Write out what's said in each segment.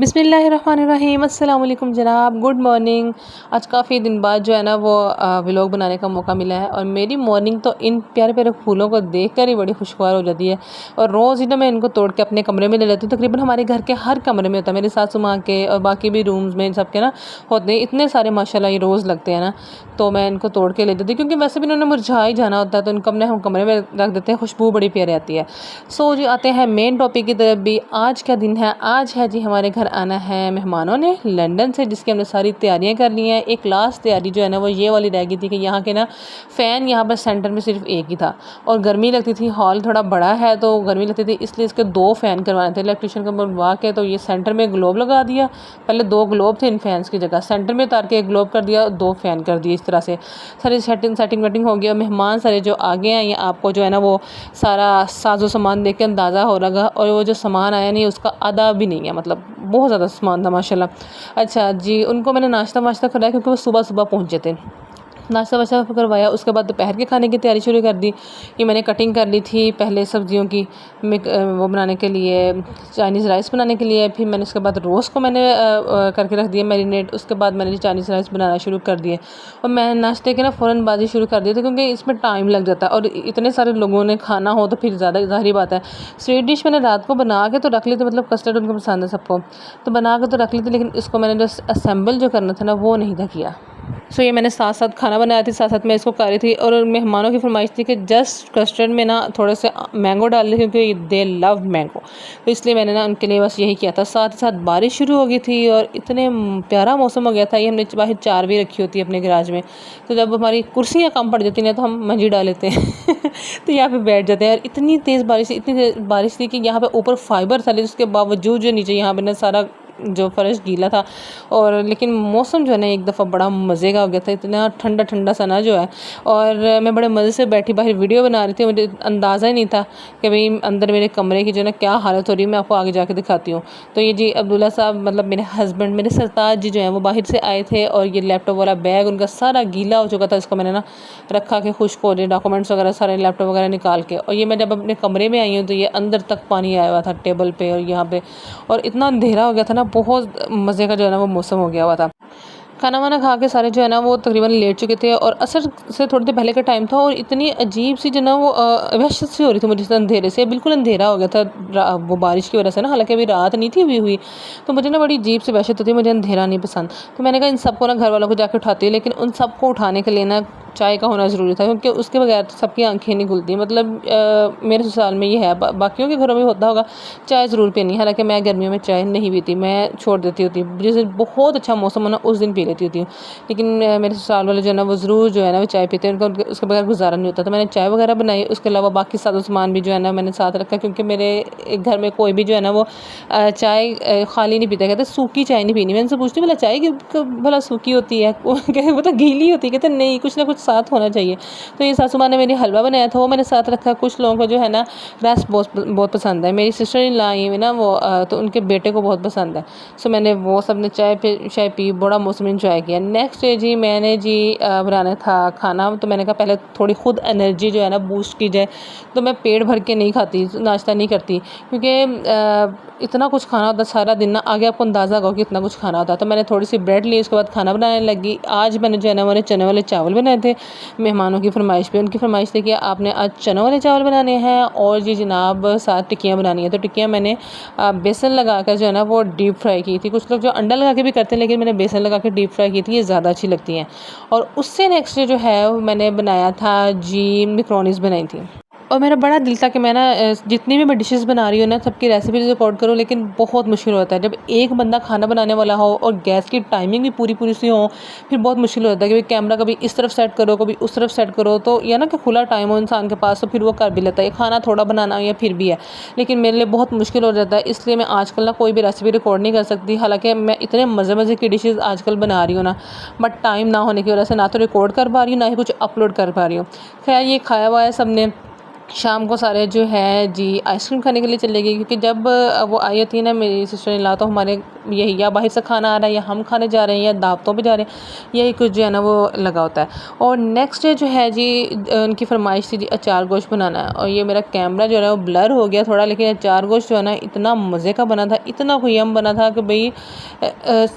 बिस्मिल्लाहिर्रहमानिर्रहीम, अस्सलाम वालेकुम जनाब, गुड मॉर्निंग। आज काफ़ी दिन बाद जो है ना वो व्लॉग बनाने का मौका मिला है और मेरी मॉर्निंग तो इन प्यारे प्यारे फूलों को देखकर ही बड़ी खुशगवार हो जाती है। और रोज़ ही ना मैं इनको तोड़ के अपने कमरे में ले लेती हूँ। तकरीबन हमारे घर के हर कमरे में होता है, मेरी सासू माँ के और बाकी भी रूम्स में सबके ना होते हैं। इतने सारे माशाल्लाह ये रोज़ लगते हैं ना, तो मैं इनको तोड़ के ले देती हूँ क्योंकि वैसे भी इन्होंने मुरझा ही जाना होता है, तो इनको हम कमरे में रख देते हैं। खुशबू बड़ी प्यारी आती है। सो जी आते हैं मेन टॉपिक की तरफ भी। आज क्या दिन है? आज है जी हमारे घर आना है मेहमानों ने लंदन से, जिसकी हमने सारी तैयारियां कर ली हैं। एक लास्ट तैयारी जो है ना वो ये वाली रह गई थी कि यहाँ के ना फ़ैन यहाँ पर सेंटर में सिर्फ एक ही था और गर्मी लगती थी। हॉल थोड़ा बड़ा है तो गर्मी लगती थी, इसलिए इसके 2 फ़ैन करवाने थे इलेक्ट्रिशियन को बुलवा के। तो ये सेंटर में ग्लोब लगा दिया, पहले 2 ग्लोब थे इन फैंस की जगह, सेंटर में उतार के एक ग्लोब कर दिया, 2 फ़ैन कर दिए। इस तरह से सारी सेटिंग वेटिंग हो गई और मेहमान सारे जो आगे हैं, ये आपको जो है ना वो सारा साजो सामान देख के अंदाज़ा हो लगा। और वो जो सामान आया नहीं उसका आधा भी नहीं है, मतलब बहुत ज़्यादा सामान था माशाल्लाह। अच्छा जी, उनको मैंने नाश्ता वाश्ता कराया क्योंकि वो सुबह सुबह पहुँचे थे। नाश्ता वाश्ता करवाया, उसके बाद दोपहर के खाने की तैयारी शुरू कर दी। ये मैंने कटिंग कर ली थी पहले सब्जियों की वो बनाने के लिए, चाइनीज़ राइस बनाने के लिए। फिर मैंने उसके बाद रोस्ट को मैंने करके रख दिया मैरिनेट। उसके बाद मैंने चाइनीज़ राइस बनाना शुरू कर दिए और मैं नाश्ते के ना फ़ौरन बाजी शुरू कर दी थी क्योंकि इसमें टाइम लग जाता है और इतने सारे लोगों ने खाना हो तो फिर ज़्यादा ज़ाहिर बात है। स्वीट डिश मैंने रात को बना के तो रख ली थी, मतलब कस्टर्ड उनको पसंद है सबको, तो बना के तो रख ली थी, लेकिन इसको मैंने जो असेंबल जो करना था ना वो नहीं था किया। सो ये मैंने साथ साथ खाना बनाया थी, साथ साथ मैं इसको कर रही थी। और मेहमानों की फरमाइश थी कि जस्ट कस्टर्ड में ना थोड़े से मैंगो डाल दें क्योंकि दे लव मैंगो, तो इसलिए मैंने ना उनके लिए बस यही किया था। साथ ही साथ बारिश शुरू हो गई थी और इतने प्यारा मौसम हो गया था। ये हमने बाहर चार भी रखी होती है अपने गैराज में, तो जब हमारी कुर्सियाँ कम पड़ जाती हैं तो हम मंजी डाल लेते हैं तो यहाँ पे बैठ जाते हैं। और इतनी तेज़ बारिश थी कि यहाँ पे ऊपर फाइबर था, लेकिन उसके बावजूद जो नीचे यहाँ पे ना सारा जो फर्श गीला था। और लेकिन मौसम जो है ना एक दफ़ा बड़ा मज़े का हो गया था, इतना ठंडा ठंडा सा ना जो है। और मैं बड़े मज़े से बैठी बाहर वीडियो बना रही थी, मुझे अंदाज़ा ही नहीं था कि भाई अंदर मेरे कमरे की जो है ना क्या हालत हो रही है। मैं आपको आगे जाके दिखाती हूँ। तो ये जी अब्दुल्ला साहब, मतलब मेरे हस्बैंड, मेरे सरताज जी जो हैं वो बाहर से आए थे और ये लैपटॉप वाला बैग उनका सारा गीला हो चुका था। इसको मैंने ना रखा के खुश्क हो जाए, डॉक्यूमेंट्स वगैरह सारे लैपटॉप वगैरह निकाल के। और ये मैं जब अपने कमरे में आई हूँ तो ये अंदर तक पानी आया हुआ था टेबल पे और यहाँ पे, और इतना अंधेरा हो गया था ना, बहुत मज़े का जो है ना वो मौसम हो गया हुआ था। खाना वाना खा के सारे जो है ना वो तकरीबन लेट चुके थे और असर से थोड़ी देर पहले का टाइम था और इतनी अजीब सी जो ना वो वहशत सी हो रही थी मुझे अंधेरे से। बिल्कुल अंधेरा हो गया था वो बारिश की वजह से ना, हालांकि अभी रात नहीं थी हुई, तो मुझे ना बड़ी अजीब सी वहशत होती है, मुझे अंधेरा नहीं पसंद। तो मैंने कहा इन सबको ना घर वालों को जाकर उठाती है, लेकिन उन सबको उठाने के लिए ना चाय का होना ज़रूरी था क्योंकि उसके बगैर तो सबकी आंखें नहीं खुलती। मतलब मेरे ससुराल में ये है, बाकियों के घरों में होता होगा, चाय ज़रूर पीनी। हालांकि मैं गर्मियों में चाय नहीं पीती, मैं छोड़ देती होती, जिस दिन बहुत अच्छा मौसम हो ना उस दिन पी लेती होती हूँ। लेकिन मेरे ससुराल वाले जो है ना वो ज़रूर जो है ना वो चाय पीते हैं, उनका उसके बगैर गुजारा नहीं होता। तो मैंने चाय वगैरह बनाई, उसके अलावा बाकी सारा सामान भी जो है ना मैंने साथ रखा क्योंकि मेरे घर में कोई भी जो है ना वो चाय खाली नहीं पीता। कहते सूखी चाय नहीं पीनी। मैं उनसे पूछती हूँ भला चाय की भला सूखी होती है? कहते वो तो गीली होती है। कहते नहीं, कुछ ना कुछ साथ होना चाहिए। तो ये सासू माँ ने मेरी हलवा बनाया था, वो मैंने साथ रखा। कुछ लोगों को जो है ना रस बहुत पसंद है, मेरी सिस्टर इन ला आई है ना वो, तो उनके बेटे को बहुत पसंद है। सो मैंने वो सब ने चाय पी, बड़ा मौसम इंजॉय किया। नेक्स्ट डे जी मैंने जी बनाना था खाना, तो मैंने कहा पहले थोड़ी खुद एनर्जी जो है ना बूस्ट की जाए। तो मैं पेट भर के नहीं खाती, नाश्ता नहीं करती क्योंकि इतना कुछ खाना होता सारा दिन ना, आगे आपको अंदाज़ा होगा कि इतना कुछ खाना होता। तो मैंने थोड़ी सी ब्रेड ली, उसके बाद खाना बनाने लगी। आज मैंने जो है ना मैंने चने वाले चावल बनाए थे मेहमानों की फरमाइश पे। उनकी फरमाइश थी कि आपने आज चने वाले चावल बनाने हैं और जी जनाब साथ टिक्कियाँ बनानी है। तो टिक्कियाँ मैंने बेसन लगा कर जो है ना वो डीप फ्राई की थी। कुछ लोग जो अंडा लगा के भी करते हैं, लेकिन मैंने बेसन लगा के डीप फ्राई की थी, ये ज़्यादा अच्छी लगती हैं। और उससे नेक्स्ट डे जो है मैंने बनाया था जी मैक्रोनीज़ बनाई थी। और मेरा बड़ा दिल था कि मैं ना जितनी भी मैं डिशेस बना रही हूँ ना सबकी रेसिपी रिकॉर्ड करूँ, लेकिन बहुत मुश्किल होता है जब एक बंदा खाना बनाने वाला हो और गैस की टाइमिंग भी पूरी सी हो। फिर बहुत मुश्किल होता है कि कैमरा कभी इस तरफ सेट करो, कभी उस तरफ सेट करो, तो या ना कि खुला टाइम हो इंसान के पास तो फिर वो कर भी लेता है। खाना थोड़ा बनाना या फिर भी है, लेकिन मेरे लिए बहुत मुश्किल हो जाता है। इसलिए मैं आजकल ना कोई भी रेसिपी रिकॉर्ड नहीं कर सकती। हालाँकि मैं इतने मज़े की डिशेज़ आजकल बना रही हूँ ना, बट टाइम ना होने की वजह से ना तो रिकॉर्ड कर पा रही हूँ, ना ही कुछ अपलोड कर पा रही हूँ। खैर ये खाया हुआ है सबने। शाम को सारे जो है जी आइसक्रीम खाने के लिए चले गए क्योंकि जब वो आई थी ना मेरी सिस्टर इन लॉ, तो हमारे यही या बाहर से खाना आ रहा है या हम खाने जा रहे हैं या दावतों पे जा रहे हैं, यही कुछ जो है ना वो लगा होता है। और नेक्स्ट डे जो है जी उनकी फरमाइश थी जी अचार गोश्त बनाना है, और ये मेरा कैमरा जो है ना वो ब्लर हो गया थोड़ा, लेकिन अचार गोश्त जो है ना इतना मज़े का बना था, इतना खुयम बना था कि भाई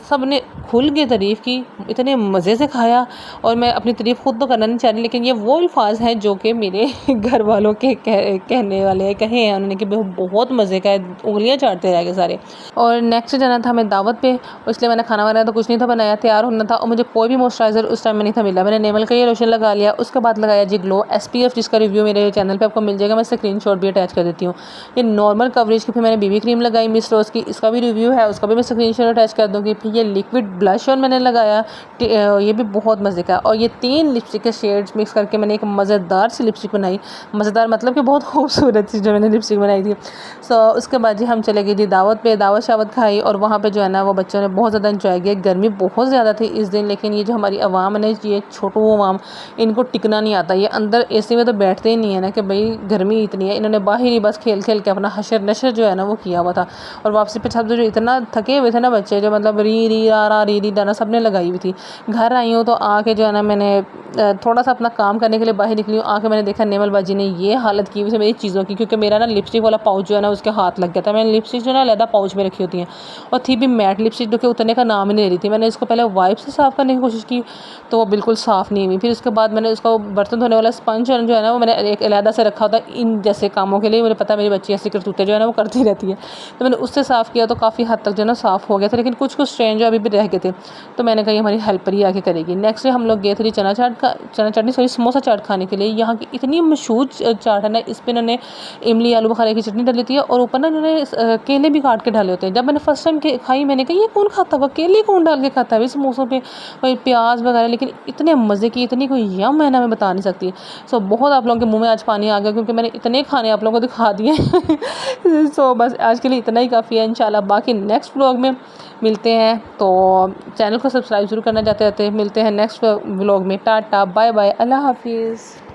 सब ने खुल के तारीफ़ की, इतने मज़े से खाया। और मैं अपनी तारीफ़ खुद तो करना नहीं चाह रही, लेकिन ये वो अल्फाज हैं जो कि मेरे घर वालों के कहने वाले कहे हैं उन्होंने कि बहुत मज़े का है, उंगलियां चाटते रह गए सारे। और नेक्स्ट जाना था हमें दावत पे, इसलिए मैंने खाना बनाया तो कुछ नहीं था बनाया, तैयार होना था, और मुझे कोई भी मॉइस्चराइज़र उस टाइम में नहीं था मिला। मैंने नेमल का ये लोशन लगा लिया, उसके बाद लगाया जी ग्लो SPF, जिसका रिव्यू मेरे चैनल पे आपको मिल जाएगा, मैं स्क्रीनशॉट भी अटैच कर देती हूँ। ये नॉर्मल कवरेज की, फिर मैंने BB क्रीम लगाई मिस रोज़ की, इसका भी रिव्यू है, उसका भी मैं स्क्रीनशॉट अटैच कर दूँगी। फिर ये लिक्विड ब्लश ऑन मैंने लगाया, ये भी बहुत मज़े का। और ये 3 लिपस्टिक के शेड्स मिक्स करके मैंने एक मज़ेदार सी लिपस्टिक बनाई, मज़ेदार मतलब कि बहुत खूबसूरत सी जो मैंने लिपस्टिक बनाई थी। उसके बाद जी हम चले गए जी दावत पे, दावत शावत खाई, और वहाँ पे जो है ना वो बच्चों ने बहुत ज़्यादा इंजॉय किया। गर्मी बहुत ज़्यादा थी इस दिन, लेकिन ये जो हमारी अवाम है ना, ये छोटू अवाम, इनको टिकना नहीं आता, ये अंदर AC में तो बैठते ही नहीं है ना कि भाई गर्मी इतनी है। इन्होंने बाहर ही बस खेल खेल के अपना हशर नशर जो है ना वो किया हुआ था। और वापसी पे छत जो इतना थके हुए थे ना बच्चे, जो मतलब री री दाना सब ने लगाई हुई थी। घर आई हूँ तो आके जो है ना मैंने थोड़ा सा अपना काम करने के लिए बाहर निकली हूँ, आके मैंने देखा नेमल बाजी ने ये हालत की हुई थी मेरी चीज़ों की, क्योंकि मेरा ना लिपस्टिक वाला पाउच जो है ना उसके हाथ लग गया था। मैंने लिपस्टिक जो ना अलग पाउच में रखी होती हैं, और थी भी मैट लिपस्टिक जो कि उतरने का नाम ही नहीं ले रही थी। मैंने इसको पहले वाइप से साफ़ करने की कोशिश की तो वो बिल्कुल साफ़ नहीं हुई। फिर उसके बाद मैंने उसका बर्तन धोने वाला स्पंज जो है ना वो मैंने एक अलहदा से रखा होता इन जैसे कामों के लिए, मुझे पता है मेरी बच्ची ऐसी करतूतें जो है ना वो करती रहती है, तो मैंने उससे साफ़ किया तो काफ़ी हद तक जो है ना साफ़ हो गया था। लेकिन कुछ स्ट्रेन जो अभी भी रह गए थे, तो मैंने कहा हमारी हेल्पर ही आके करेगी। नेक्स्ट डे हम लोग गए थे चना चटनी सॉरी समोसा चाट खाने के लिए। यहाँ की इतनी मशहूर चाट है ना, इस पर इन्होंने इमली आलू बुखारे की चटनी डाली थी, और ऊपर ना इन्होंने केले भी काट के डाले होते हैं। जब मैंने फर्स्ट टाइम खाई मैंने कहा ये कौन खाता हुआ, केले कौन डाल के खाता है समोसों पे, कोई प्याज वगैरह, लेकिन इतने मज़े की, इतनी कोई यम है ना मैं बता नहीं सकती। बहुत आप लोगों के मुँह में आज पानी आ गया, क्योंकि मैंने इतने खाने आप लोगों को दिखा दिए। बस आज के लिए इतना ही काफ़ी है। इंशाल्लाह बाकी नेक्स्ट व्लॉग में मिलते हैं, तो चैनल को सब्सक्राइब ज़रूर करना चाहते रहते हैं। मिलते हैं नेक्स्ट व्लॉग में। टाटा बाय बाय, अल्लाह हाफिज़।